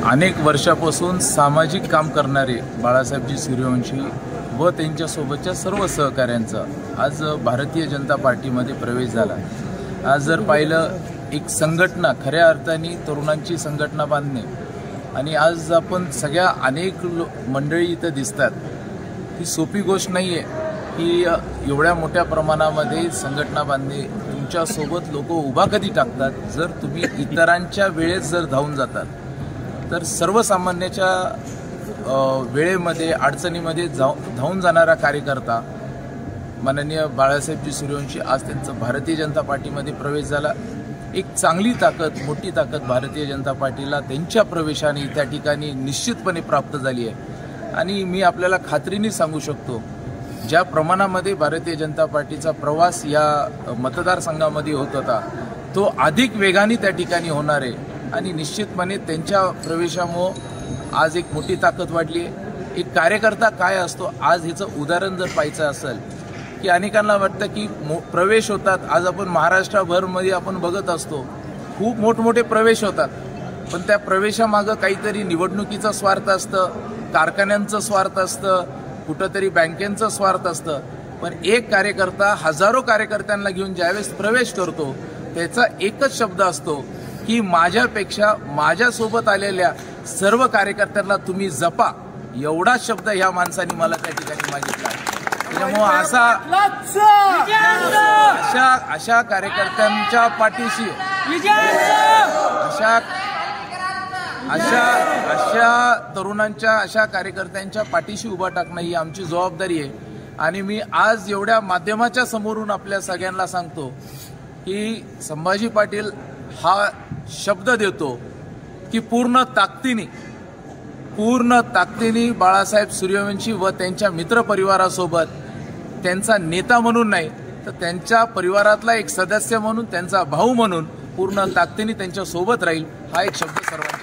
अनेक वर्षापासून सामाजिक काम करणारे बाळासाहेबजी सूर्यवंशी व त्यांच्यासोबतच्या सर्व सहकाऱ्यांचा आज भारतीय जनता पार्टीमध्ये प्रवेश झाला। आज जर पाहिलं एक संघटना खऱ्या अर्थाने तरुणांची संघटना बांधणे आणि आज आपण सगळ्या अनेक मंडळी इथं दिसतात, ही सोपी गोष्ट नाही आहे की एवढ्या मोठ्या प्रमाणामध्ये संघटना बांधणे। तुमच्यासोबत लोक उभा कधी टाकतात, जर तुम्ही इतरांच्या वेळेत जर धावून जातात तर सर्वसामान्याच्या वेळेमध्ये अडचणीमध्ये धावून जाणारा कार्यकर्ता माननीय बाळासाहेबजी सूर्यवंशी आज त्यांचा भारतीय जनता पार्टीमध्ये प्रवेश झाला। एक चांगली ताकद, मोठी ताकद भारतीय जनता पार्टीला त्यांच्या प्रवेशाने त्या ठिकाणी निश्चितपणे प्राप्त झाली आहे। आणि मी आपल्याला खात्रीने सांगू शकतो, ज्या प्रमाणामध्ये भारतीय जनता पार्टीचा प्रवास या मतदारसंघामध्ये होत होता तो अधिक वेगाने त्या ठिकाणी होणार आहे आणि निश्चितपणे त्यांच्या प्रवेशामुळे आज एक मोठी ताकद वाढली आहे। एक कार्यकर्ता काय असतो आज ह्याचं उदाहरण जर पाहायचं असेल की अनेकांना वाटतं की प्रवेश होतात, आज आपण महाराष्ट्रभरमध्ये आपण बघत असतो खूप मोठमोठे प्रवेश होतात, पण त्या प्रवेशामागं काहीतरी निवडणुकीचं स्वार्थ असतं, कारखान्यांचं स्वार्थ असतं, कुठंतरी बँकेचं स्वार्थ असतं। पण एक कार्यकर्ता हजारो कार्यकर्त्यांना घेऊन ज्यावेळेस प्रवेश करतो त्याचा एकच शब्द असतो की माझ्यापेक्षा माझ्यासोबत आलेल्या सर्व कार्यकर्त्यांना तुम्ही जपा, एवढा शब्द ह्या माणसाने मला त्या ठिकाणी मागितला। त्यामुळे अशा कार्यकर्त्यांच्या पाठीशी अशा तरुणांच्या अशा कार्यकर्त्यांच्या पाठीशी उभा टाकणं ही आमची जबाबदारी आहे। आणि मी आज एवढ्या माध्यमाच्या समोरून आपल्या सगळ्यांना सांगतो की संभाजी पाटील हा शब्द देतो की पूर्ण ताकदीने बाळासाहेब सूर्यवंशी व त्यांच्या मित्रपरिवारासोबत त्यांचा नेता म्हणून नाही तर त्यांच्या परिवारातला एक सदस्य म्हणून, त्यांचा भाऊ म्हणून पूर्ण ताकदीने त्यांच्या सोबत राहील, हा एक शब्द सर्वांना